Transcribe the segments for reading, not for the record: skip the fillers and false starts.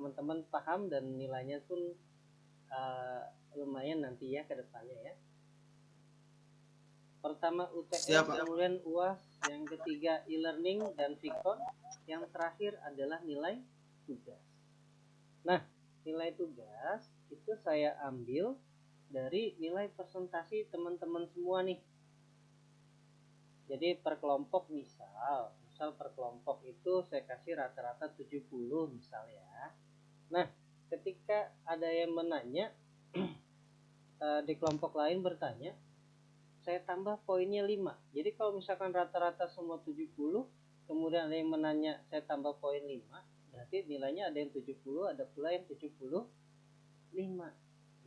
teman-teman paham dan nilainya pun lumayan nanti ya ke depannya ya. Pertama UTS, kemudian UAS, yang ketiga e-learning dan Vkon, yang terakhir adalah nilai tugas. Nah, nilai tugas itu saya ambil dari nilai presentasi teman-teman semua nih. Jadi per kelompok misal per kelompok itu saya kasih rata-rata 70 misal ya. Nah, ketika ada yang menanya di kelompok lain bertanya, saya tambah poinnya 5. Jadi kalau misalkan rata-rata semua 70, kemudian ada yang menanya saya tambah poin 5, berarti nilainya ada yang 70, ada pula yang 75.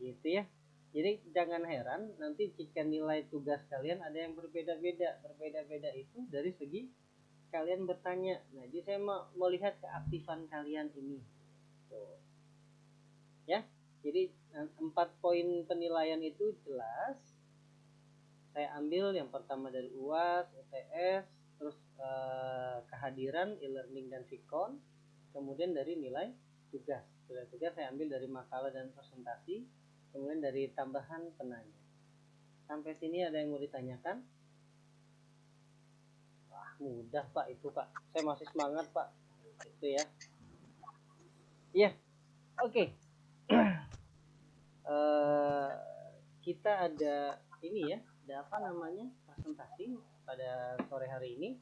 Gitu ya. Jadi jangan heran nanti jika nilai tugas kalian ada yang berbeda-beda. Berbeda-beda itu dari segi kalian bertanya. Nah, jadi saya mau melihat keaktifan kalian ini. Tuh. Ya. Jadi 4 poin penilaian itu jelas. Saya ambil yang pertama dari UAS, UTS, terus kehadiran e-learning dan Vkon, kemudian dari nilai tugas. Nilai tugas saya ambil dari makalah dan presentasi, kemudian dari tambahan penanya. Sampai sini ada yang mau ditanyakan? Wah, mudah Pak itu Pak. Saya masih semangat Pak. Itu ya. Iya. Oke. Kita ada ini ya, ada apa namanya? Presentasi pada sore hari ini.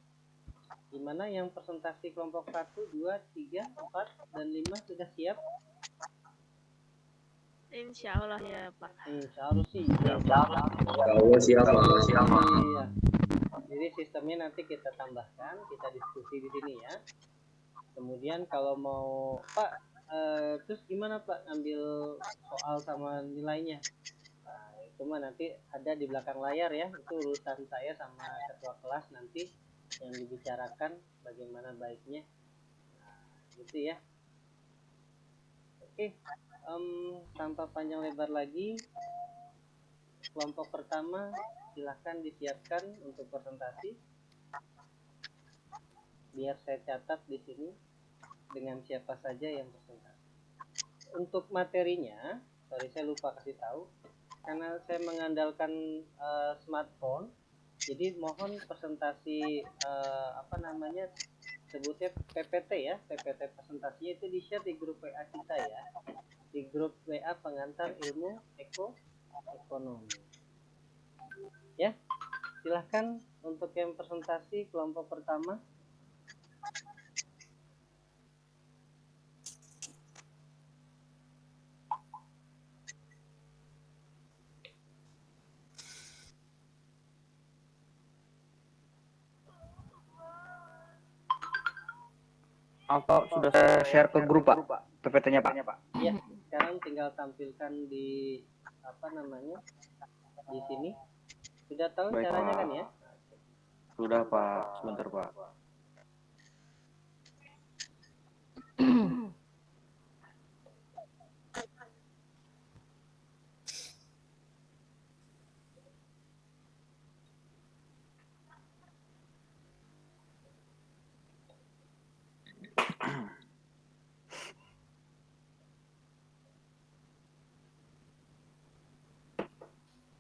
Dimana yang presentasi kelompok 1, 2, 3, 4, dan 5 sudah siap? Insya Allah ya Pak. Insya Allah sih. Siap. Iya. Jadi sistemnya nanti kita tambahkan, kita diskusi di sini ya. Kemudian kalau mau Pak, terus gimana Pak ngambil soal sama nilainya? Nah, itu mah nanti ada di belakang layar ya. Itu urusan saya sama ketua kelas nanti yang dibicarakan bagaimana baiknya. Nah, gitu ya. Oke, tanpa panjang lebar lagi, kelompok pertama silahkan disiapkan untuk presentasi. Biar saya catat di sini dengan siapa saja yang presentasi. Untuk materinya, saya lupa kasih tahu, karena saya mengandalkan smartphone, jadi mohon presentasi sebutnya PPT ya, PPT presentasinya itu di-share di grup WA kita ya, di grup WA pengantar ilmu ekonomi. Ya, silahkan untuk yang presentasi kelompok pertama. Apa sudah saya share ke grup Pak, PPT-nya Pak? Iya, sekarang tinggal tampilkan di di sini. Sudah tahu baik, caranya Pak. Kan ya? Sudah Pak, sebentar Pak.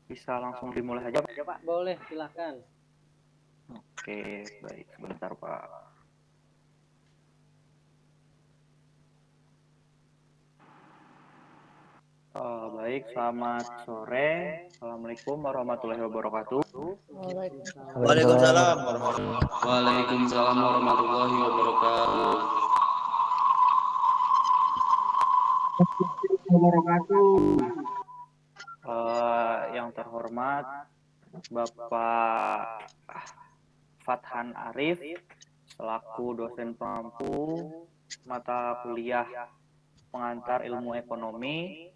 Bisa langsung dimulai saja Pak? Boleh, silakan. Oke, baik, sebentar Pak. Baik, selamat sore. Assalamualaikum warahmatullahi wabarakatuh. Waalaikumsalam. Waalaikumsalam warahmatullahi wabarakatuh. Yang terhormat Bapak Fathan Arif selaku dosen pengampu mata kuliah pengantar ilmu ekonomi.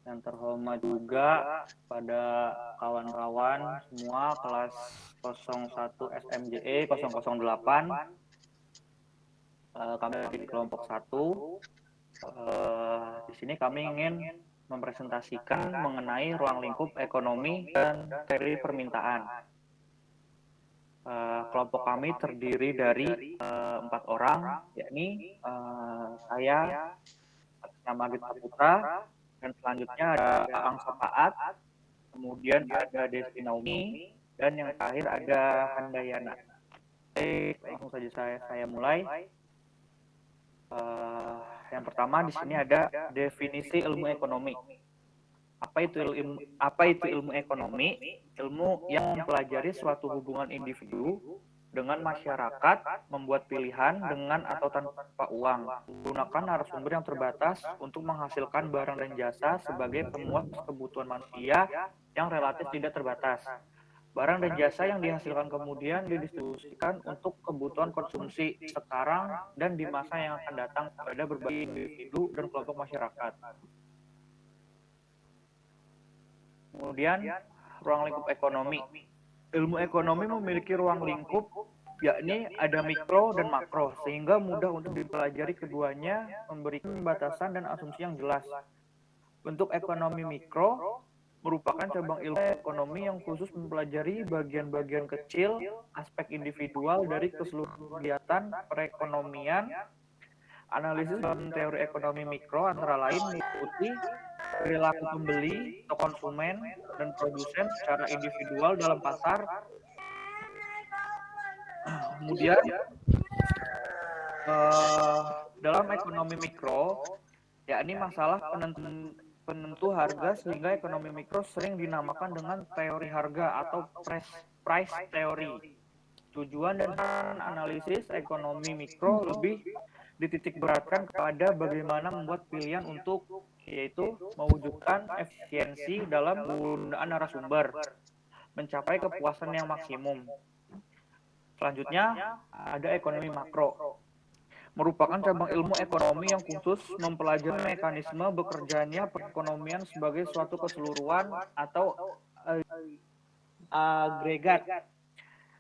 Yang terhormat juga pada kawan-kawan semua kelas 01 SMJE 008. Kami di kelompok 1. Di sini kami ingin mempresentasikan mengenai ruang lingkup ekonomi dan teori permintaan. Kelompok kami terdiri dari 4 orang, yakni saya, Magid Saputra, dan selanjutnya ada Aang Sapaat, kemudian ada Desti Naomi, dan yang terakhir ada Handayana. Langsung saja saya mulai. Yang pertama di sini ada definisi ilmu ekonomi. Apa itu ilmu ekonomi? Ilmu yang mempelajari suatu hubungan individu dengan masyarakat, membuat pilihan dengan atau tanpa uang, menggunakan narasumber yang terbatas untuk menghasilkan barang dan jasa sebagai pemuas kebutuhan manusia yang relatif tidak terbatas. Barang dan jasa yang dihasilkan kemudian didistribusikan untuk kebutuhan konsumsi sekarang dan di masa yang akan datang pada berbagai individu dan kelompok masyarakat. Kemudian, ruang lingkup ekonomi. Ilmu ekonomi memiliki ruang lingkup, yakni ada mikro dan makro, sehingga mudah untuk dipelajari keduanya, memberikan batasan dan asumsi yang jelas. Bentuk ekonomi mikro merupakan cabang ilmu ekonomi yang khusus mempelajari bagian-bagian kecil, aspek individual dari keseluruhan kegiatan perekonomian. Analisis dalam teori ekonomi mikro antara lain meliputi perilaku pembeli atau konsumen dan produsen secara individual dalam pasar. Kemudian dalam ekonomi mikro, yakni masalah penentu harga, sehingga ekonomi mikro sering dinamakan dengan teori harga atau price theory. Tujuan dan analisis ekonomi mikro lebih dititik beratkan kepada bagaimana membuat pilihan untuk, yaitu mewujudkan efisiensi dalam penggunaan narasumber, mencapai kepuasan yang maksimum. Selanjutnya ada ekonomi makro, merupakan cabang ilmu ekonomi yang khusus mempelajari mekanisme bekerjanya perekonomian sebagai suatu keseluruhan atau agregat,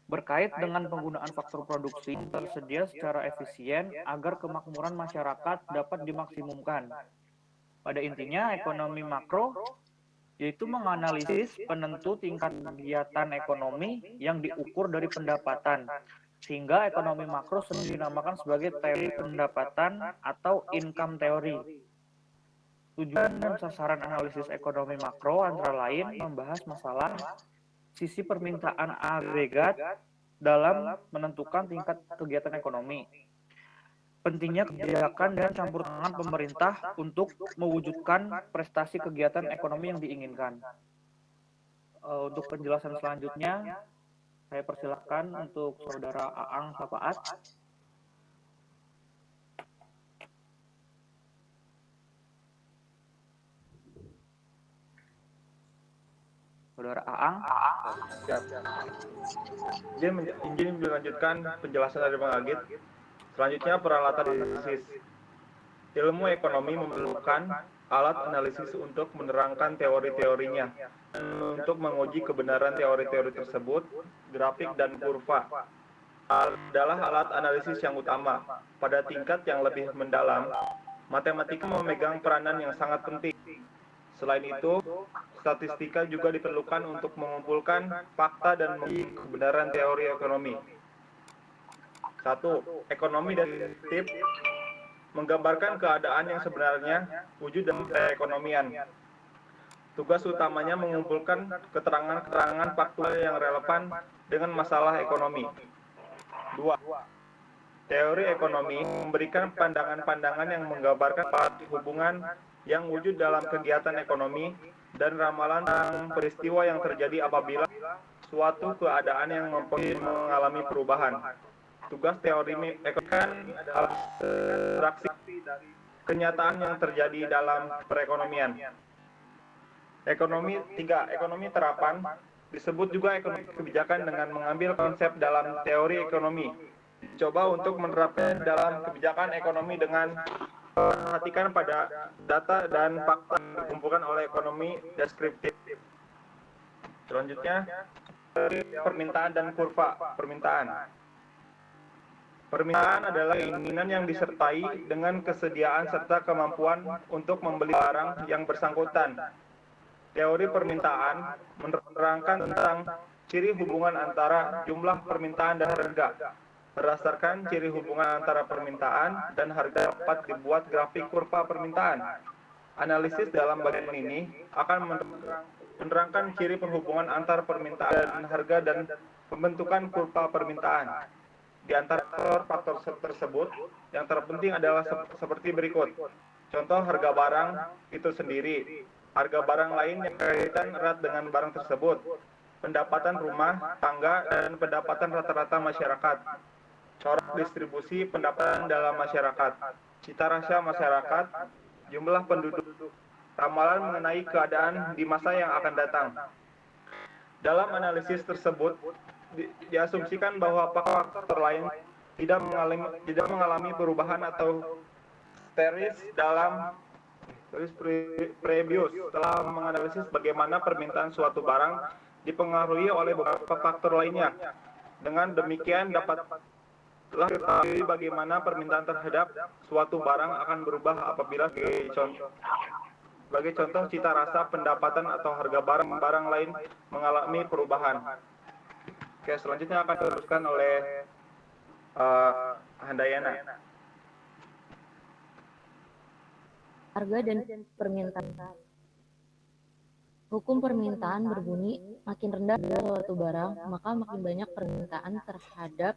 berkait dengan penggunaan faktor produksi yang tersedia secara efisien agar kemakmuran masyarakat dapat dimaksimumkan. Pada intinya, ekonomi makro yaitu menganalisis penentu tingkat kegiatan ekonomi yang diukur dari pendapatan, sehingga ekonomi makro sering dinamakan sebagai teori pendapatan atau income theory. Tujuan dan sasaran analisis ekonomi makro antara lain membahas masalah sisi permintaan agregat dalam menentukan tingkat kegiatan ekonomi, pentingnya kebijakan dan campur tangan pemerintah untuk mewujudkan prestasi kegiatan ekonomi yang diinginkan. Untuk penjelasan selanjutnya, saya persilakan untuk Saudara Aang Sapaat. Saudara Aang. Izin melanjutkan penjelasan dari Bang Agit. Selanjutnya peralatan analisis. Ilmu ekonomi memerlukan alat analisis untuk menerangkan teori-teorinya. Untuk menguji kebenaran teori-teori tersebut, grafik dan kurva adalah alat analisis yang utama. Pada tingkat yang lebih mendalam, matematika memegang peranan yang sangat penting. Selain itu, statistika juga diperlukan untuk mengumpulkan fakta dan menguji kebenaran teori ekonomi. 1. Ekonomi deskriptif menggambarkan keadaan yang sebenarnya wujud dalam perekonomian. Tugas utamanya mengumpulkan keterangan-keterangan faktual yang relevan dengan masalah ekonomi. 2. Teori ekonomi memberikan pandangan-pandangan yang menggambarkan hubungan yang wujud dalam kegiatan ekonomi dan ramalan tentang peristiwa yang terjadi apabila suatu keadaan yang mengalami perubahan. Tugas teori ekonomi adalah abstraksi dari kenyataan yang terjadi dalam perekonomian. Ekonomi 3. Ekonomi terapan disebut juga ekonomi kebijakan dengan mengambil konsep dalam teori ekonomi. Coba untuk menerapkan dalam kebijakan ekonomi dengan memperhatikan pada data dan fakta yang dikumpulkan oleh ekonomi deskriptif. Selanjutnya, permintaan dan kurva permintaan. Permintaan adalah keinginan yang disertai dengan kesediaan serta kemampuan untuk membeli barang yang bersangkutan. Teori permintaan menerangkan tentang ciri hubungan antara jumlah permintaan dan harga. Berdasarkan ciri hubungan antara permintaan dan harga dapat dibuat grafik kurva permintaan. Analisis dalam bagian ini akan menerangkan ciri perhubungan antar permintaan dan harga dan pembentukan kurva permintaan. Di antara faktor tersebut, yang terpenting adalah seperti berikut. Contoh harga barang itu sendiri, harga barang lain yang berkaitan erat dengan barang tersebut, pendapatan rumah, tangga, dan pendapatan rata-rata masyarakat, corak distribusi pendapatan dalam masyarakat, cita rasa masyarakat, jumlah penduduk, ramalan mengenai keadaan di masa yang akan datang. Dalam analisis tersebut, diasumsikan bahwa faktor lain tidak mengalami perubahan atau teris previous setelah menganalisis bagaimana permintaan suatu barang dipengaruhi oleh beberapa faktor lainnya. Dengan demikian dapatlah diketahui bagaimana permintaan terhadap suatu barang akan berubah apabila sebagai contoh cita rasa, pendapatan atau harga barang lain mengalami perubahan. Oke, selanjutnya akan diteruskan oleh Handayana. Harga dan permintaan. Hukum permintaan berbunyi, makin rendah suatu barang, maka makin banyak permintaan terhadap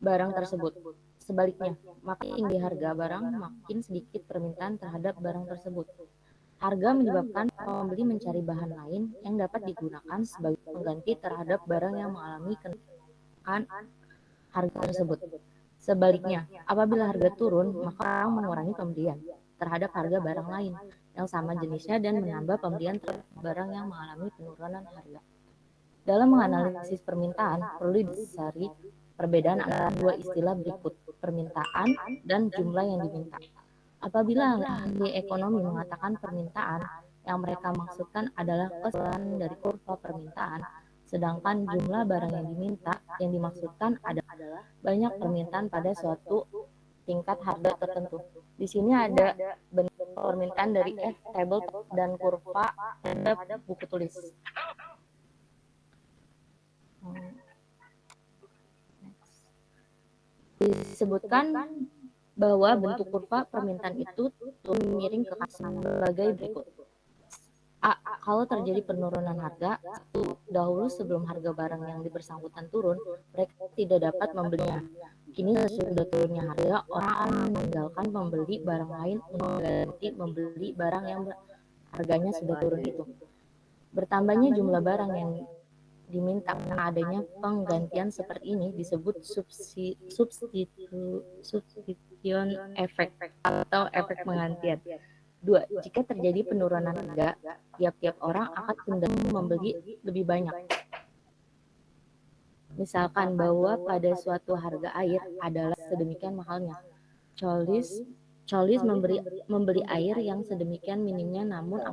barang tersebut. Sebaliknya, makin tinggi harga barang, makin sedikit permintaan terhadap barang tersebut. Harga menyebabkan pembeli mencari bahan lain yang dapat digunakan sebagai pengganti terhadap barang yang mengalami kenaikan harga tersebut. Sebaliknya, apabila harga turun, maka orang mengurangi pembelian terhadap harga barang lain yang sama jenisnya dan menambah pembelian terhadap barang yang mengalami penurunan harga. Dalam menganalisis permintaan, perlu didasari perbedaan antara dua istilah berikut, permintaan dan jumlah yang diminta. Apabila ahli ekonomi mengatakan permintaan, yang mereka maksudkan adalah keseluruhan dari kurva permintaan, sedangkan jumlah barang yang diminta yang dimaksudkan adalah banyak permintaan pada suatu tingkat harga tertentu. Di sini ada bentuk permintaan dari table dan kurva pada buku tulis. Disebutkan bahwa bentuk kurva permintaan itu turun miring ke kanan sebagai berikut. A. Kalau terjadi penurunan harga, dahulu sebelum harga barang yang bersangkutan turun, mereka tidak dapat membelinya. Kini sesudah turunnya harga, orang akan meninggalkan membeli barang lain untuk mengganti membeli barang yang harganya sudah turun itu. Bertambahnya jumlah barang yang diminta karena adanya penggantian seperti ini disebut substitution effect atau efek penggantian. 2. Jika terjadi penurunan harga, tiap-tiap orang akan cenderung membeli lebih banyak. Misalkan bahwa pada suatu harga air adalah sedemikian mahalnya. Cholis membeli air yang sedemikian minimnya, namun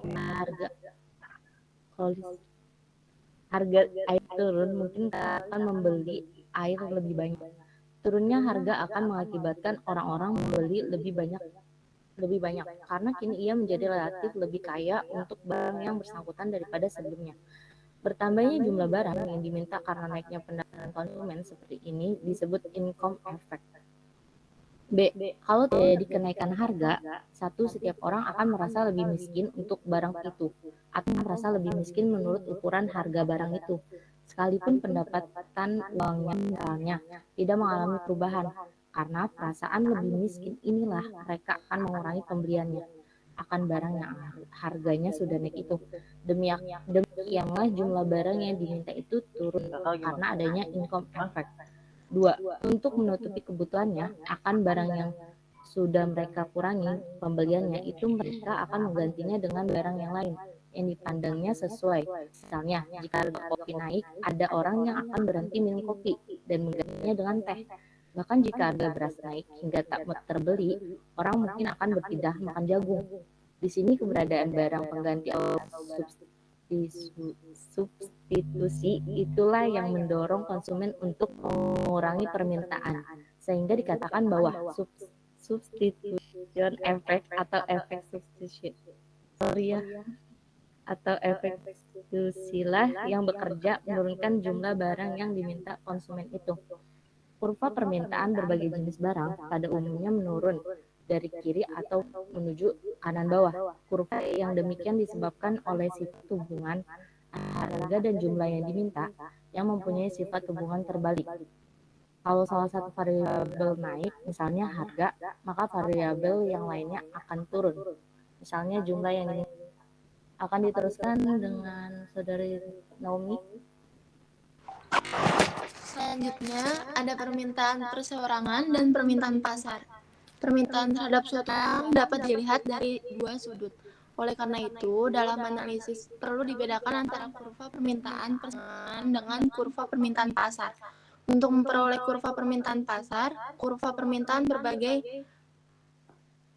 harga air turun, mungkin akan membeli air lebih banyak. Turunnya harga akan mengakibatkan orang-orang membeli lebih banyak karena kini ia menjadi relatif lebih kaya untuk barang yang bersangkutan daripada sebelumnya. Bertambahnya jumlah barang yang diminta karena naiknya pendapatan konsumen seperti ini disebut income effect. B. Kalau terjadi kenaikan harga, setiap orang akan merasa lebih miskin untuk barang itu, atau merasa lebih miskin menurut ukuran harga barang itu. Sekalipun pendapatan uangnya misalnya tidak mengalami perubahan, karena perasaan lebih miskin inilah mereka akan mengurangi pembeliannya akan barang yang harganya sudah naik itu. Demikianlah jumlah barang yang diminta itu turun karena adanya income effect. 2. Untuk menutupi kebutuhannya akan barang yang sudah mereka kurangi pembeliannya, itu mereka akan menggantinya dengan barang yang lain yang dipandangnya sesuai. Misalnya, jika harga kopi naik, ada orang yang akan berhenti minum kopi dan menggantinya dengan teh. Bahkan jika harga beras naik hingga tak terbeli, orang mungkin akan berpindah makan jagung. Di sini keberadaan barang pengganti atau substitusi itulah yang mendorong konsumen untuk mengurangi permintaan, sehingga dikatakan bahwa substitution effect atau efek substitusi atau efek substitusilah yang bekerja menurunkan jumlah barang yang diminta konsumen itu. Kurva permintaan berbagai jenis barang pada umumnya menurun dari kiri atau menuju kanan bawah. Kurva yang demikian disebabkan oleh sifat hubungan harga dan jumlah yang diminta yang mempunyai sifat hubungan terbalik. Kalau salah satu variabel naik, misalnya harga, maka variabel yang lainnya akan turun. Misalnya jumlah yang diminta. Akan diteruskan dengan Saudari Naomi. Selanjutnya, ada permintaan perseorangan dan permintaan pasar. Permintaan terhadap suatu barang dapat dilihat dari dua sudut. Oleh karena itu, dalam analisis perlu dibedakan antara kurva permintaan perseorangan dengan kurva permintaan pasar. Untuk memperoleh kurva permintaan pasar, kurva permintaan berbagai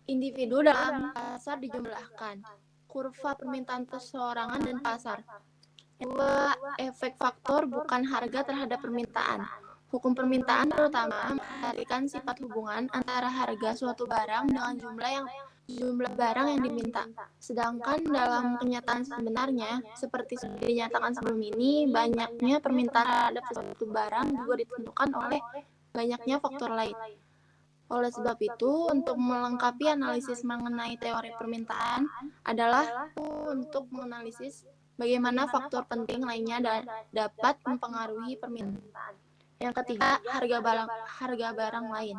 individu dalam pasar dijumlahkan. Kurva permintaan perseorangan dan pasar. Dua efek faktor bukan harga terhadap permintaan. Hukum permintaan terutama memperhatikan sifat hubungan antara harga suatu barang dengan jumlah barang yang diminta. Sedangkan dalam kenyataan sebenarnya, seperti sudah dinyatakan sebelum ini, banyaknya permintaan terhadap suatu barang juga ditentukan oleh banyaknya faktor lain. Oleh sebab itu, untuk melengkapi analisis mengenai teori permintaan adalah untuk menganalisis bagaimana faktor penting lainnya dapat mempengaruhi permintaan. Yang ketiga, harga barang lain.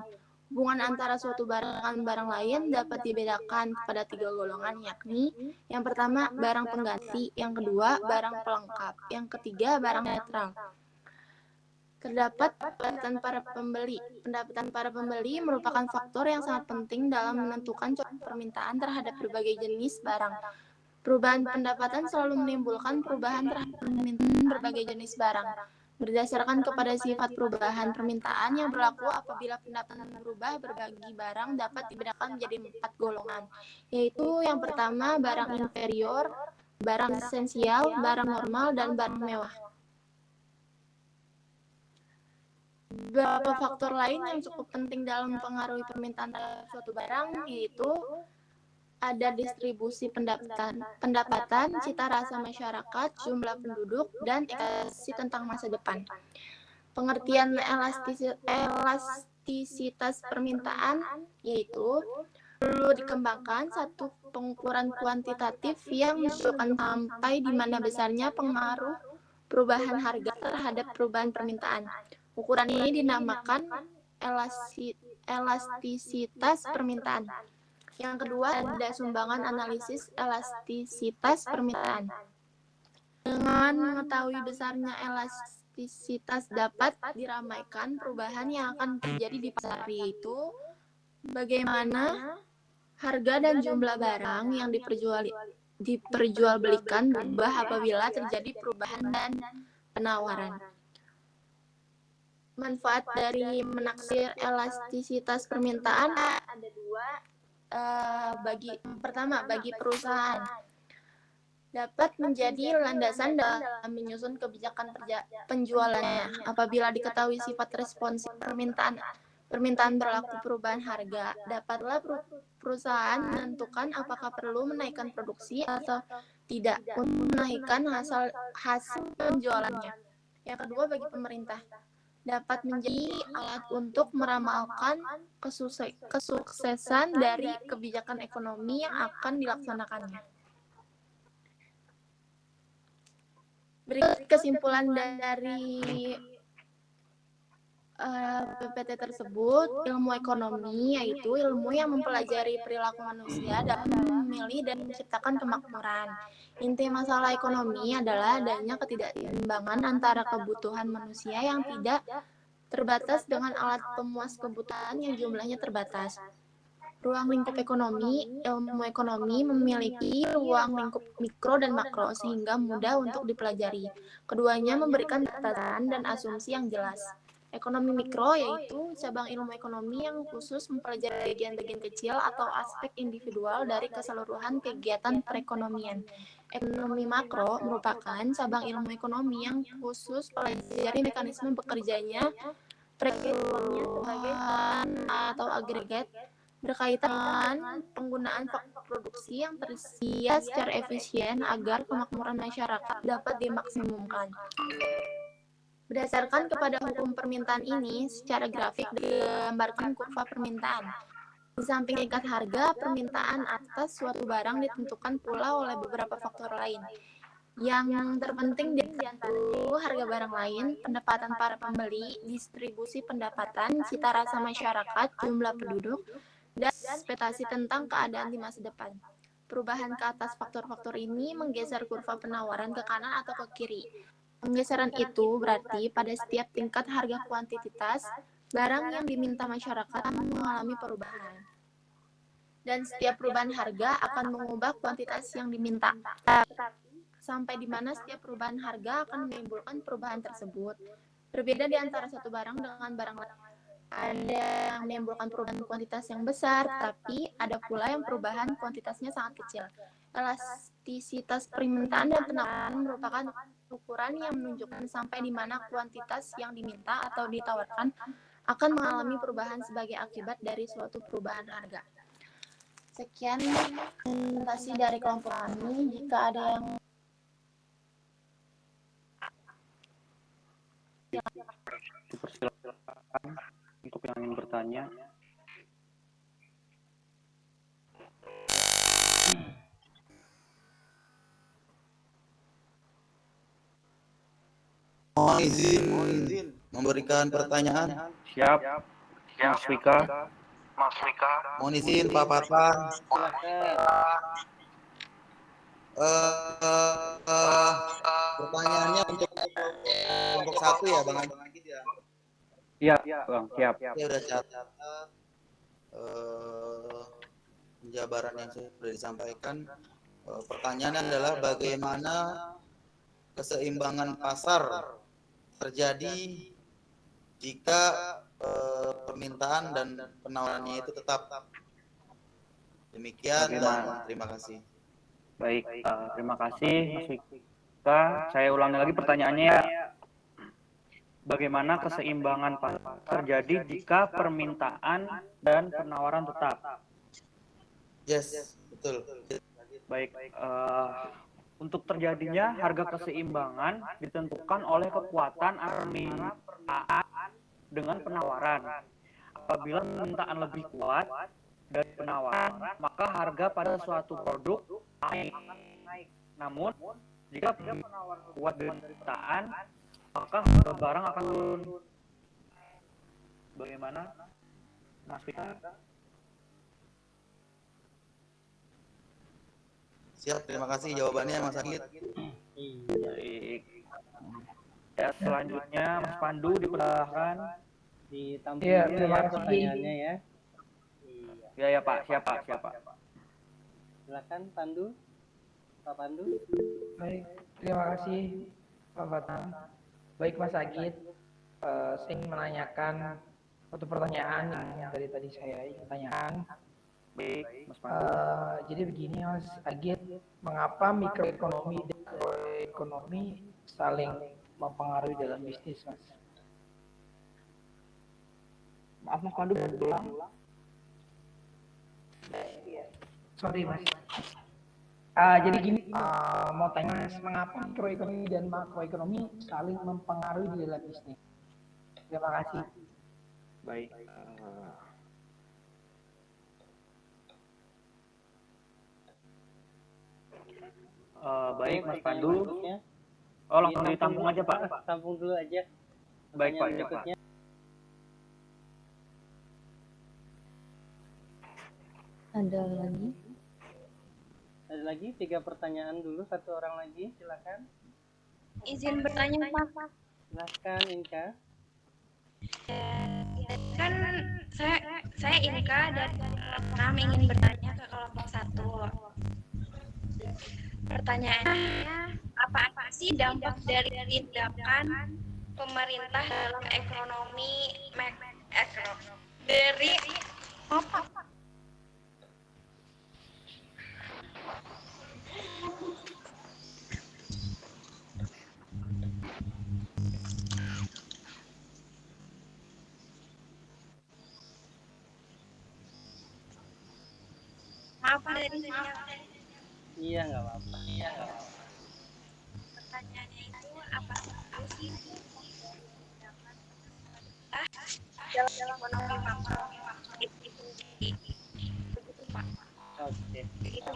Hubungan antara suatu barang dengan barang lain dapat dibedakan kepada 3 golongan, yakni yang pertama barang pengganti, yang kedua barang pelengkap, yang ketiga barang netral. Terdapat pendapatan para pembeli. Pendapatan para pembeli merupakan faktor yang sangat penting dalam menentukan permintaan terhadap berbagai jenis barang. Perubahan pendapatan selalu menimbulkan perubahan terhadap permintaan berbagai jenis barang. Berdasarkan kepada sifat perubahan permintaan yang berlaku apabila pendapatan berubah, berbagi barang dapat dibedakan menjadi 4 golongan, yaitu yang pertama barang inferior, barang esensial, barang normal, dan barang mewah. Beberapa faktor lain yang cukup penting dalam mempengaruhi permintaan terhadap suatu barang yaitu ada distribusi pendapatan, cita rasa masyarakat, jumlah penduduk, dan ekspektasi tentang masa depan. Pengertian elastisitas permintaan yaitu perlu dikembangkan satu pengukuran kuantitatif yang menunjukkan sampai di mana besarnya pengaruh perubahan harga terhadap perubahan permintaan. Ukuran ini dinamakan elastisitas permintaan. Yang kedua, ada sumbangan analisis elastisitas permintaan. Dengan mengetahui besarnya elastisitas dapat diramaikan perubahan yang akan terjadi di pasar, yaitu bagaimana harga dan jumlah barang yang diperjualbelikan berubah apabila terjadi perubahan dan penawaran. Manfaat dari menaksir elastisitas permintaan ada dua. Pertama, bagi perusahaan dapat menjadi landasan dalam menyusun kebijakan penjualannya. Apabila diketahui sifat responsif permintaan berlaku perubahan harga, dapatlah perusahaan menentukan apakah perlu menaikkan produksi atau tidak untuk menaikkan hasil penjualannya. Yang kedua, bagi pemerintah dapat menjadi alat untuk meramalkan kesuksesan dari kebijakan ekonomi yang akan dilaksanakannya. Berikut kesimpulan dari PPT tersebut. Ilmu ekonomi yaitu ilmu yang mempelajari perilaku manusia dalam memilih dan menciptakan kemakmuran. Inti masalah ekonomi adalah adanya ketidakseimbangan antara kebutuhan manusia yang tidak terbatas dengan alat pemuas kebutuhan yang jumlahnya terbatas. Ruang lingkup ekonomi, ilmu ekonomi memiliki ruang lingkup mikro dan makro sehingga mudah untuk dipelajari. Keduanya memberikan batasan dan asumsi yang jelas. Ekonomi mikro yaitu cabang ilmu ekonomi yang khusus mempelajari bagian-bagian kecil atau aspek individual dari keseluruhan kegiatan perekonomian. Ekonomi makro merupakan cabang ilmu ekonomi yang khusus mempelajari mekanisme bekerjanya perekonomian sebagai atau agregat berkaitan dengan penggunaan faktor produksi yang tersedia secara efisien agar kemakmuran masyarakat dapat dimaksimumkan. Berdasarkan kepada hukum permintaan ini, secara grafik digambarkan kurva permintaan. Di samping tingkat harga, permintaan atas suatu barang ditentukan pula oleh beberapa faktor lain. Yang terpenting di antara harga barang lain, pendapatan para pembeli, distribusi pendapatan, cita rasa masyarakat, jumlah penduduk, dan ekspektasi tentang keadaan di masa depan. Perubahan ke atas faktor-faktor ini menggeser kurva penawaran ke kanan atau ke kiri. Penggeseran itu berarti pada setiap tingkat harga kuantitas, barang yang diminta masyarakat mengalami perubahan. Dan setiap perubahan harga akan mengubah kuantitas yang diminta. Sampai di mana setiap perubahan harga akan menimbulkan perubahan tersebut. Berbeda di antara satu barang dengan barang lain. Ada yang menimbulkan perubahan kuantitas yang besar, tapi ada pula yang perubahan kuantitasnya sangat kecil. Elastisitas permintaan dan penawaran merupakan ukuran yang menunjukkan sampai di mana kuantitas yang diminta atau ditawarkan akan mengalami perubahan sebagai akibat dari suatu perubahan harga. Sekian presentasi dari kelompok kami. Jika ada yang Dipersilakan untuk yang ingin bertanya. Mohon izin memberikan pertanyaan. Siap, Mas Wika. Mohon izin Pak Fatlan. Pertanyaannya untuk kelompok 1 ya Bang Agit ya. Iya, Bang, siap. Ya udah catat penjabaran yang sudah disampaikan. Pertanyaannya adalah bagaimana keseimbangan pasar terjadi jika permintaan dan penawarannya itu tetap. Demikian dan terima kasih. Baik, terima kasih Mas Wika. Saya ulangi lagi pertanyaannya. Bagaimana keseimbangan pasar terjadi jika permintaan dan penawaran tetap? Yes, betul. Baik, untuk terjadinya harga keseimbangan ditentukan oleh kekuatan permintaan dengan penawaran. Apabila permintaan lebih kuat dari penawaran, maka harga pada suatu produk naik. Namun, jika penawaran kuat dari permintaan, maka harga barang akan turun. Bagaimana, Mas Wika? Siap, terima kasih jawabannya Mas Agit. Baik. Ya, selanjutnya Mas Pandu dipersilahkan. Ditampung Iya, dulu terima ya kasih. pertanyaannya ya. Ya Pak, siapa? Silakan Pandu. Pak Pandu. Baik, terima kasih Pak Fatlan. Baik Mas Agit, saya ingin menanyakan satu pertanyaan yang dari tadi saya ingin tanyakan. Baik, Mas Pandu. Jadi begini Mas Agit, mengapa mikroekonomi dan makroekonomi saling mempengaruhi dalam bisnis, Mas? Maaf Mas Pandu, berulang. Sorry Mas. Jadi gini, mau tanya Mas, mengapa mikroekonomi dan makroekonomi saling mempengaruhi di dalam bisnis? Terima kasih. Baik. Baik Mas Pandu. Oh, langsung ditampung aja Pak. Tampung dulu aja. Baik Pak, ya, Pak. Berikutnya. Ada lagi? Ada lagi 3 pertanyaan dulu, 1 orang lagi, silakan. Izin bertanya, Pak. Silakan Inka. Kan saya Inka dan kami ingin bertanya ke kelompok 1. Pertanyaannya, apa sih dampak dari tindakan pemerintah dalam ekonomi dari Iya, nggak apa-apa. Pertanyaannya itu apa sih dalam ekonomi makro itu sendiri. Begitu Pak. Oke. Begitu.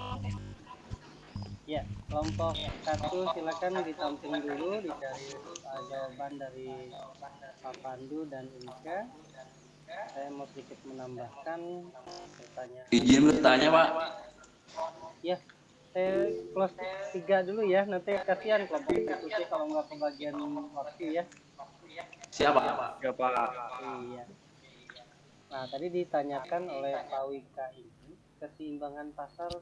Ya, kelompok satu silakan ditampung dulu, dicari jawaban dari Pak Pandu dan Ika. Saya mau sedikit menambahkan pertanyaan. Izin bertanya, Pak. Ya, saya close 3 dulu ya. Nanti kasihan kelompok berikutnya kalau nggak kebagian waktu ya. Siapa? Siapa? Iya. Nah, tadi ditanyakan oleh Pak Wika ini, keseimbangan pasar,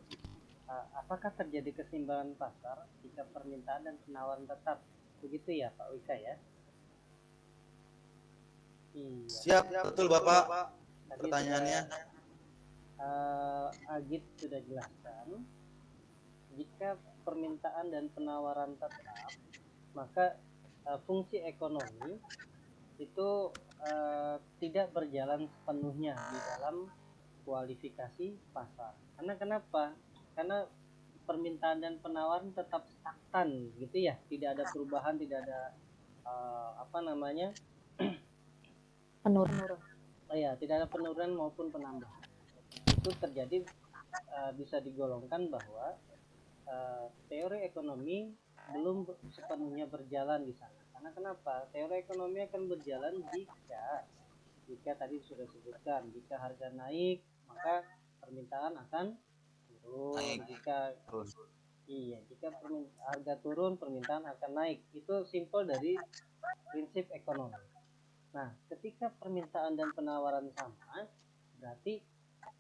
apakah terjadi keseimbangan pasar jika permintaan dan penawaran tetap? Begitu ya Pak Wika ya? Iya. Siap, betul Bapak. Tadi Pertanyaannya. Agit sudah jelaskan, jika permintaan dan penawaran tetap, maka fungsi ekonomi itu tidak berjalan sepenuhnya di dalam kualifikasi pasar. Karena kenapa? Karena permintaan dan penawaran tetap stagnan gitu ya, tidak ada perubahan, tidak ada Penurunan. ya, tidak ada penurunan maupun penambahan. Itu terjadi, bisa digolongkan bahwa teori ekonomi belum sepenuhnya berjalan di sana. Karena kenapa? Teori ekonomi akan berjalan jika tadi sudah sebutkan, jika harga naik maka permintaan akan turun. Jika harga turun permintaan akan naik. Itu simpel dari prinsip ekonomi. Nah, ketika permintaan dan penawaran sama, berarti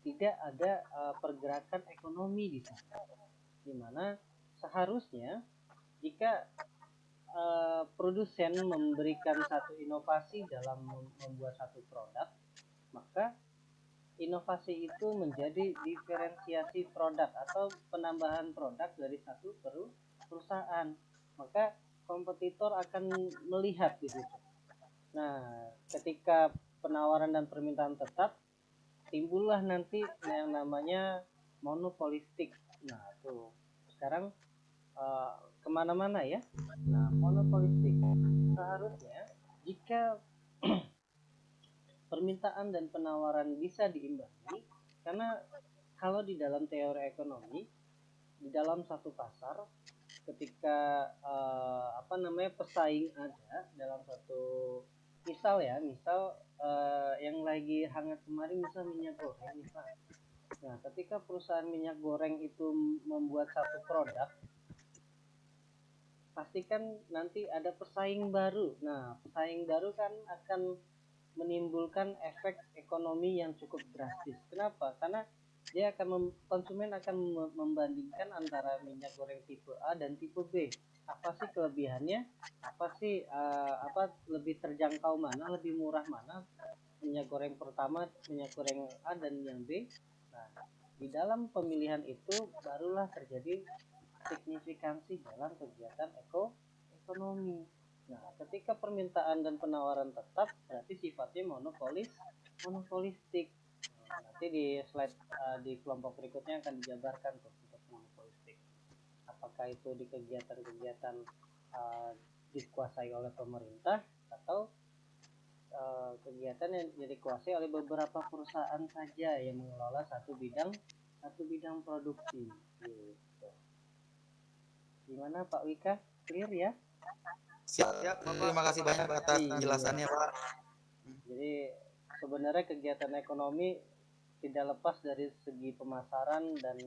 tidak ada pergerakan ekonomi di sana. Di mana seharusnya jika produsen memberikan satu inovasi dalam membuat satu produk, maka inovasi itu menjadi diferensiasi produk atau penambahan produk dari satu perusahaan. Maka kompetitor akan melihat di situ. Nah, ketika penawaran dan permintaan tetap, timbullah nanti yang namanya monopolistik. Nah, tuh sekarang kemana-mana ya. Nah, monopolistik seharusnya jika permintaan dan penawaran bisa diimbangi, karena kalau di dalam teori ekonomi, di dalam satu pasar, ketika pesaing ada dalam satu, misal yang lagi hangat kemarin misal minyak goreng misal. Nah, ketika perusahaan minyak goreng itu membuat satu produk, pastikan nanti ada pesaing baru. Nah, pesaing baru kan akan menimbulkan efek ekonomi yang cukup drastis. Kenapa? Karena dia konsumen akan membandingkan antara minyak goreng tipe A dan tipe B. Apa sih kelebihannya? Apa sih lebih terjangkau mana, lebih murah mana? Minyak goreng pertama, minyak goreng A dan yang B. Nah, di dalam pemilihan itu barulah terjadi signifikansi dalam kegiatan ekonomi. Nah, ketika permintaan dan penawaran tetap, berarti sifatnya monopolistik. Nah, nanti di slide di kelompok berikutnya akan dijabarkan tuh untuk monopolistik. Apakah itu di kegiatan-kegiatan dikuasai oleh pemerintah atau kegiatan yang dikuasai oleh beberapa perusahaan saja yang mengelola satu bidang produksi. Gitu. Gimana Pak Wika? Clear ya? Siap. Terima kasih banyak atas penjelasannya, Pak. Jadi sebenarnya kegiatan ekonomi tidak lepas dari segi pemasaran dan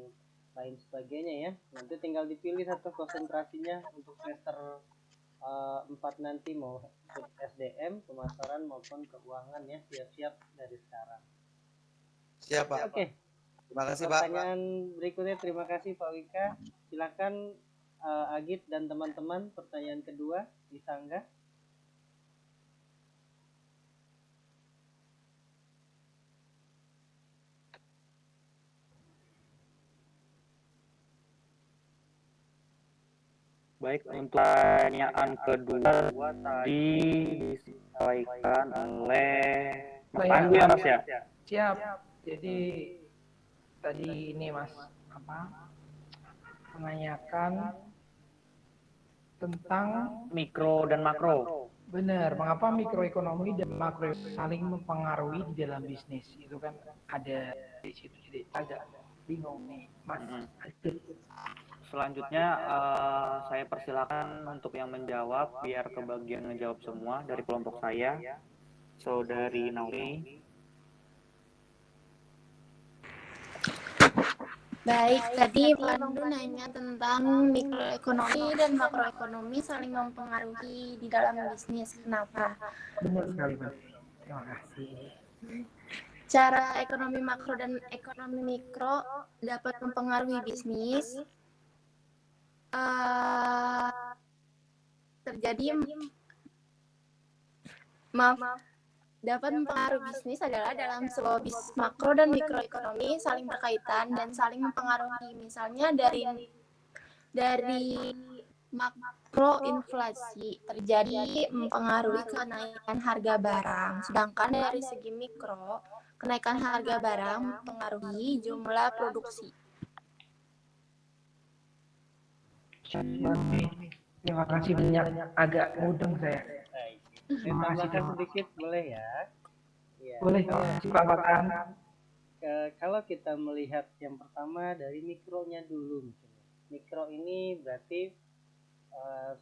lain sebagainya ya. Nanti tinggal dipilih satu konsentrasinya untuk semester 4 nanti, mau SDM, pemasaran maupun keuangan ya. Siap-siap dari sekarang. Siap, Pak. Oke. Terima kasih, Pak. Pertanyaan berikutnya, terima kasih Pak Wika. Silakan Agit dan teman-teman, pertanyaan kedua disanggah. Baik, untuk pertanyaan kedua tadi disampaikan oleh Mas Pandu ya Mas ya? Siap. Jadi tadi ini Mas menanyakan tentang Mikro dan makro. Benar, mengapa mikroekonomi dan makro saling mempengaruhi di dalam bisnis? Itu kan ada di situ, jadi agak bingung nih, Mas. Selanjutnya saya persilakan untuk yang menjawab biar kebagian ngejawab semua dari kelompok saya. Saudari Naomi. Baik, tadi Pandu nanya tentang mikroekonomi dan makroekonomi saling mempengaruhi di dalam bisnis. Kenapa? Benar sekali, Mas. Terima kasih. Cara ekonomi makro dan ekonomi mikro dapat mempengaruhi bisnis. Dapat mempengaruhi bisnis adalah dalam sebuah bisnis makro dan mikroekonomi saling berkaitan dan saling mempengaruhi. Misalnya dari makro inflasi terjadi mempengaruhi kenaikan harga barang, sedangkan dari segi mikro kenaikan harga barang mempengaruhi jumlah produksi. Terima kasih banyak, agak mudeng saya. Saya tambahkan sedikit boleh ya? Ya. Boleh, tambahkan. Kalau kita melihat yang pertama dari mikronya dulu, mikro ini berarti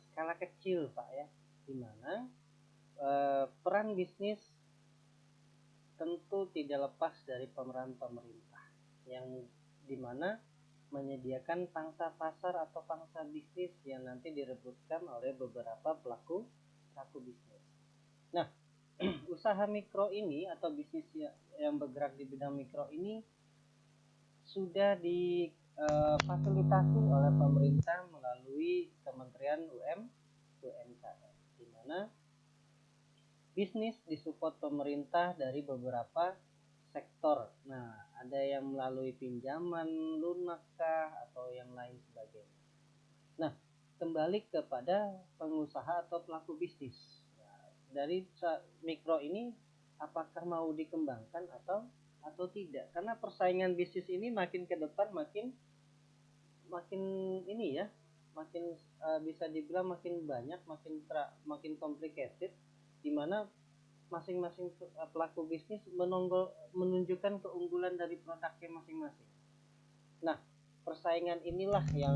skala kecil Pak ya, di mana peran bisnis tentu tidak lepas dari pemeran pemerintah, yang dimana menyediakan pangsa pasar atau pangsa bisnis yang nanti direbutkan oleh beberapa pelaku bisnis. Nah, usaha mikro ini atau bisnis yang bergerak di bidang mikro ini sudah difasilitasi oleh pemerintah melalui Kementerian UMKM, di mana bisnis disupport pemerintah dari beberapa sektor. Nah, ada yang melalui pinjaman lunak atau yang lain sebagainya. Nah, kembali kepada pengusaha atau pelaku bisnis. Dari mikro ini apakah mau dikembangkan atau tidak, karena persaingan bisnis ini makin ke depan makin ini ya, makin bisa dibilang makin banyak, makin complicated, di mana masing-masing pelaku bisnis menunjukkan keunggulan dari produknya masing-masing. Nah, persaingan inilah yang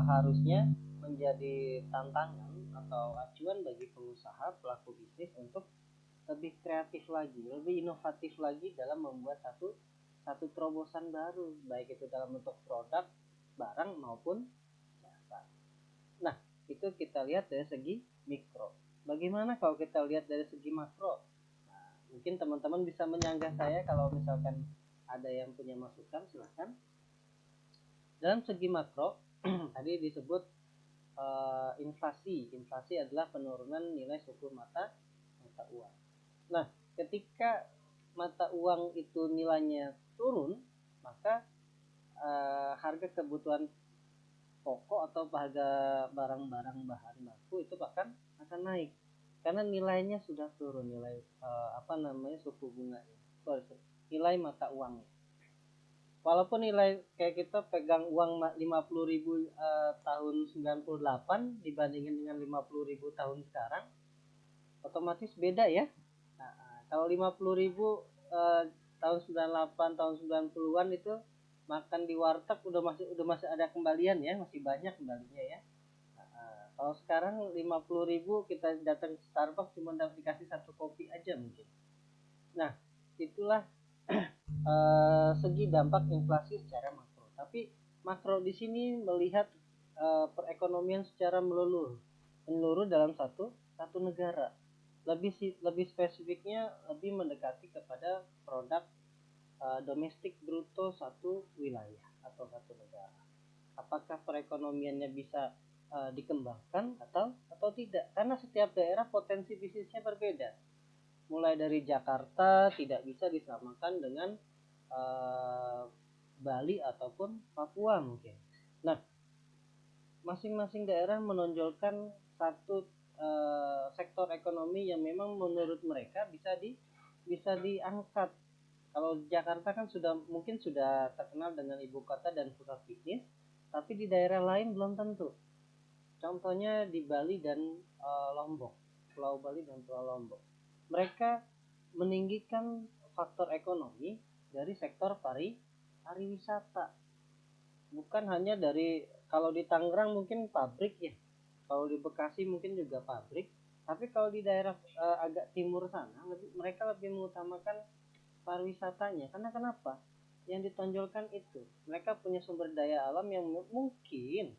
harusnya menjadi tantangan atau acuan bagi pengusaha pelaku bisnis untuk lebih kreatif lagi, lebih inovatif lagi dalam membuat satu terobosan baru, baik itu dalam bentuk produk, barang maupun jasa. Nah, itu kita lihat dari segi mikro. Bagaimana kalau kita lihat dari segi makro? Nah, mungkin teman-teman bisa menyanggah saya kalau misalkan ada yang punya masukan, silahkan. Dalam segi makro tadi disebut inflasi adalah penurunan nilai suku mata uang. Nah, ketika mata uang itu nilainya turun, maka harga kebutuhan pokok atau harga barang-barang bahan baku itu akan naik karena nilainya sudah turun, nilai suku bunganya, nilai mata uangnya. Walaupun nilai kayak kita pegang uang 50.000 tahun 98 dibandingin dengan 50.000 tahun sekarang, otomatis beda ya. Nah, kalau 50.000 tahun 98 tahun 90-an itu makan di warteg udah masih ada kembalian ya, masih banyak kembalinya ya. Nah, kalau sekarang 50.000 kita datang ke Starbucks cuma dikasih satu kopi aja mungkin. Nah, itulah segi dampak inflasi secara makro. Tapi makro di sini melihat perekonomian secara menyeluruh dalam satu negara. Lebih spesifiknya lebih mendekati kepada produk domestik bruto satu wilayah atau satu negara. Apakah perekonomiannya bisa dikembangkan atau tidak? Karena setiap daerah potensi bisnisnya berbeda. Mulai dari Jakarta tidak bisa disamakan dengan Bali ataupun Papua mungkin. Nah, masing-masing daerah menonjolkan satu sektor ekonomi yang memang menurut mereka bisa diangkat. Kalau Jakarta kan mungkin sudah terkenal dengan ibu kota dan pusat bisnis, tapi di daerah lain belum tentu. Contohnya di Bali dan Lombok. Pulau Bali dan Pulau Lombok. Mereka meninggikan faktor ekonomi dari sektor pariwisata. Bukan hanya dari, kalau di Tangerang mungkin pabrik ya, kalau di Bekasi mungkin juga pabrik, tapi kalau di daerah agak timur sana mereka lebih mengutamakan pariwisatanya. Karena kenapa? Yang ditonjolkan itu mereka punya sumber daya alam yang mungkin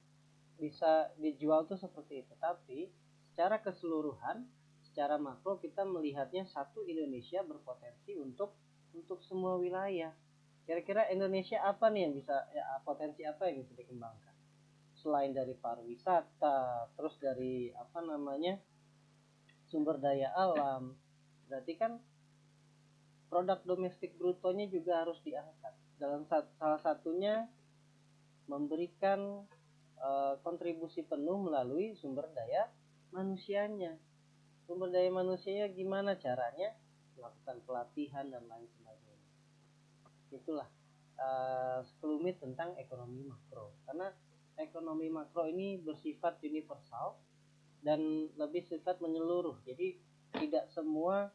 bisa dijual tuh seperti itu, tapi secara keseluruhan, secara makro kita melihatnya satu Indonesia berpotensi untuk semua wilayah. Kira-kira Indonesia apa nih yang bisa potensi apa yang bisa dikembangkan selain dari pariwisata, terus dari sumber daya alam? Berarti kan produk domestik brutonya juga harus diangkat. Dalam salah satunya memberikan kontribusi penuh melalui sumber daya manusianya. Sumber daya manusianya gimana caranya? Melakukan pelatihan dan lain sebagainya. Itulah sekelumit tentang ekonomi makro. Karena ekonomi makro ini bersifat universal dan lebih sifat menyeluruh. Jadi tidak semua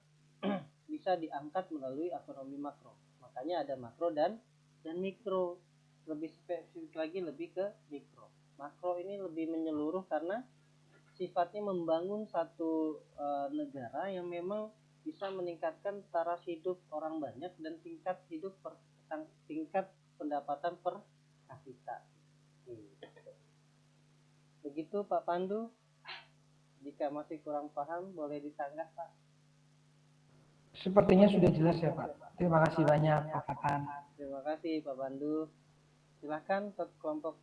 bisa diangkat melalui ekonomi makro. Makanya ada makro dan mikro. Lebih spesifik lagi lebih ke mikro. Makro ini lebih menyeluruh karena sifatnya membangun satu negara yang memang bisa meningkatkan taraf hidup orang banyak dan tingkat pendapatan per kapita. Begitu Pak Pandu. Jika masih kurang paham boleh ditanggap Pak. Sepertinya sudah jelas ya Pak. Terima kasih banyak Pak Fatan. Terima kasih Pak Pandu. Silakan ke kelompok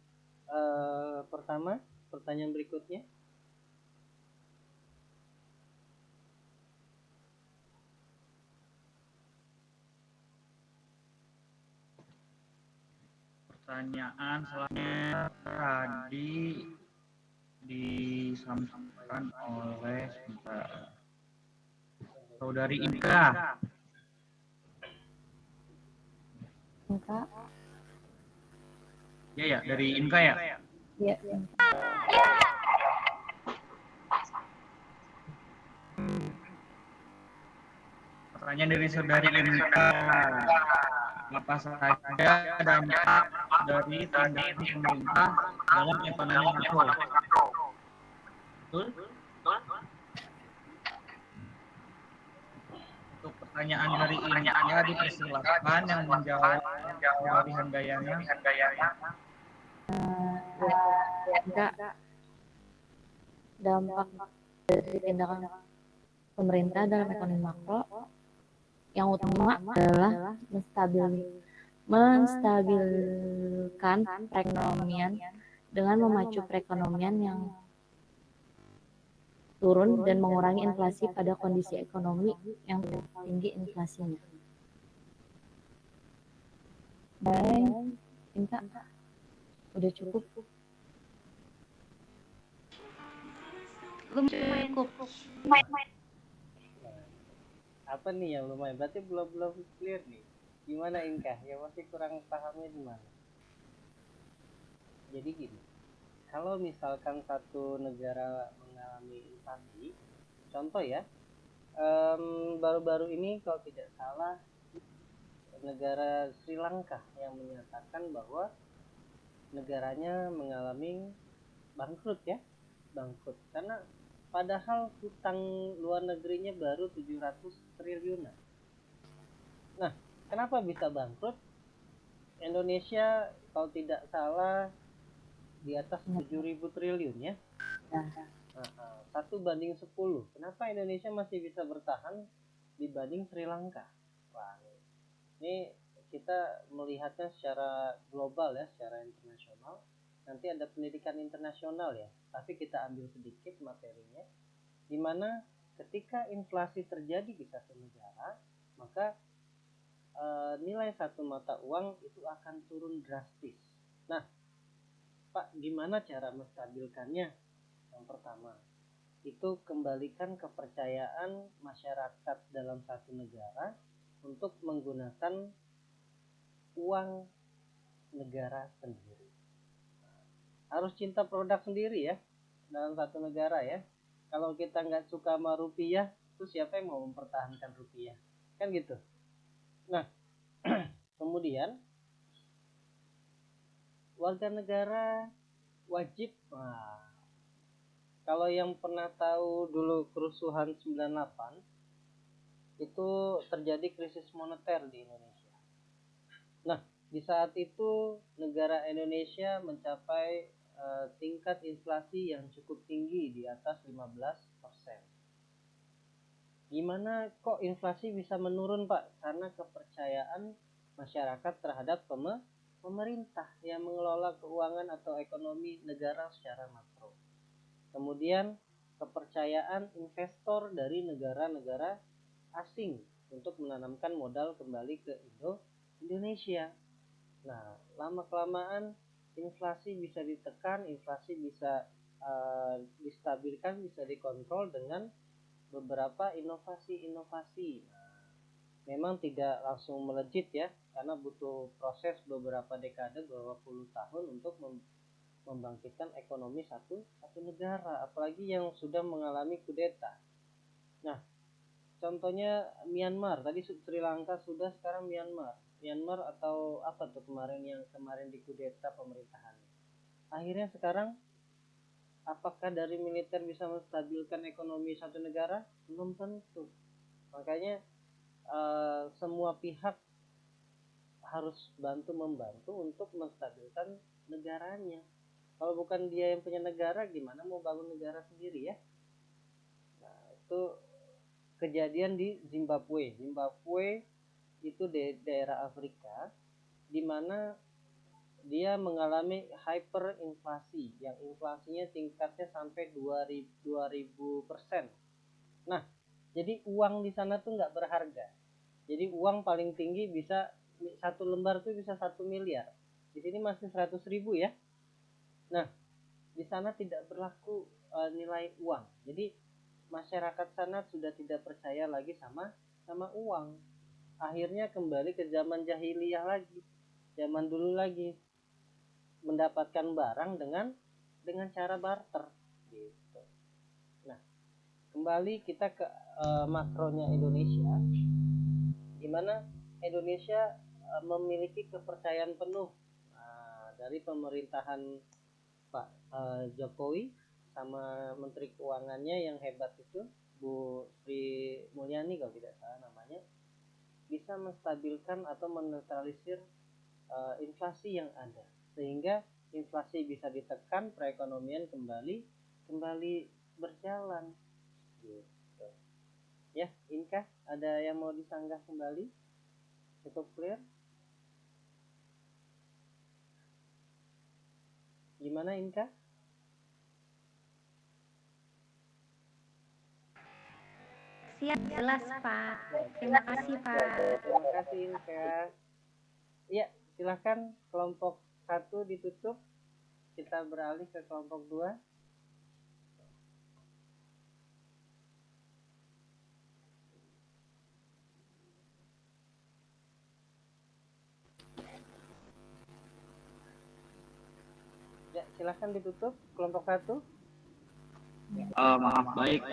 pertama, pertanyaan berikutnya. Pertanyaan selanjutnya tadi disampaikan oleh Saudari Inka. Inka? Ya, dari Inka ya? Iya. Pertanyaan dari Saudari Inka. Apa saja dampak dari tindakan pemerintah dalam ekonomi makro? Betul? Untuk pertanyaan dari Inka dipersilakan yang menjawab dari Handayani. Enggak, dampak dari tindakan pemerintah dalam ekonomi makro yang utama adalah menstabilkan perekonomian dengan memacu perekonomian yang turun dan mengurangi inflasi pada kondisi ekonomi yang tinggi inflasinya. Baik, Inka, udah cukup. Cukup. Apa nih yang lumayan? Berarti belum clear nih. Gimana Inka? Yang masih kurang pahamnya di mana? Jadi gini, kalau misalkan satu negara mengalami inflasi, contoh ya, baru-baru ini kalau tidak salah negara Sri Lanka yang menyatakan bahwa negaranya mengalami bangkrut karena padahal hutang luar negerinya baru 700 triliunan. Nah, kenapa bisa bangkrut? Indonesia kalau tidak salah di atas 7.000 triliun ya. 1:10. Kenapa Indonesia masih bisa bertahan dibanding Sri Lanka? Wah, ini kita melihatnya secara global ya, secara internasional. Nanti ada pendidikan internasional ya, tapi kita ambil sedikit materinya, di mana ketika inflasi terjadi di satu negara, maka nilai satu mata uang itu akan turun drastis. Nah, Pak, gimana cara menstabilkannya? Yang pertama, itu kembalikan kepercayaan masyarakat dalam satu negara untuk menggunakan uang negara sendiri. Harus cinta produk sendiri ya dalam satu negara ya. Kalau kita nggak suka sama rupiah, terus siapa yang mau mempertahankan rupiah? Kan gitu. Nah, kemudian warga negara wajib. Nah, kalau yang pernah tahu dulu kerusuhan 98, itu terjadi krisis moneter di Indonesia. Nah, di saat itu negara Indonesia mencapai tingkat inflasi yang cukup tinggi di atas 15%. Gimana kok inflasi bisa menurun, Pak? Karena kepercayaan masyarakat terhadap pemerintah yang mengelola keuangan atau ekonomi negara secara makro. Kemudian kepercayaan investor dari negara-negara asing untuk menanamkan modal kembali ke Indonesia. Nah, lama-kelamaan inflasi bisa ditekan, inflasi bisa distabilkan, bisa dikontrol dengan beberapa inovasi-inovasi. Memang tidak langsung melejit ya, karena butuh proses beberapa dekade, beberapa puluh tahun untuk membangkitkan ekonomi satu negara, apalagi yang sudah mengalami kudeta. Nah, contohnya Myanmar, tadi Sri Lanka sudah, sekarang Myanmar atau apa tuh kemarin dikudeta pemerintahannya. Akhirnya sekarang apakah dari militer bisa menstabilkan ekonomi satu negara? Belum tentu. Makanya semua pihak harus membantu untuk menstabilkan negaranya. Kalau bukan dia yang punya negara, gimana mau bangun negara sendiri ya? Nah, itu kejadian di Zimbabwe. Zimbabwe itu daerah Afrika di mana dia mengalami hyperinflasi, yang inflasinya tingkatnya sampai 2000%. Nah, jadi uang di sana tuh nggak berharga. Jadi uang paling tinggi bisa satu lembar tuh bisa 1 miliar. Di sini masih 100.000 ya. Nah, di sana tidak berlaku nilai uang. Jadi masyarakat sana sudah tidak percaya lagi sama uang. Akhirnya kembali ke zaman jahiliyah lagi, zaman dulu lagi, mendapatkan barang dengan cara barter gitu. Nah, kembali kita ke makronya Indonesia, di mana Indonesia memiliki kepercayaan penuh dari pemerintahan Pak Jokowi sama Menteri Keuangannya yang hebat itu, Bu Sri Mulyani kalau tidak salah namanya, bisa menstabilkan atau menetralisir inflasi yang ada, sehingga inflasi bisa ditekan, perekonomian kembali berjalan gitu. Ya, Inka, ada yang mau disanggah kembali? Cukup clear? Gimana, Inka? Siap, jelas Pak. Terima kasih Pak. Terima kasih, Inka. Ya, silahkan kelompok 1 ditutup. Kita beralih ke kelompok 2. Ya, silahkan ditutup kelompok 1. Maaf, baik.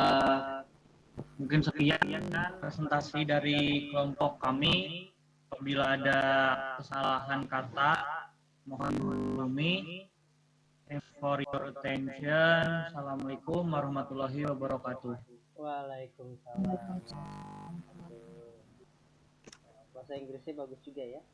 Mungkin sekian presentasi dari kelompok kami. Apabila ada kesalahan kata, mohon dimaklumi. Thanks for your attention. Assalamualaikum warahmatullahi wabarakatuh. Waalaikumsalam. Bahasa Inggrisnya bagus juga ya.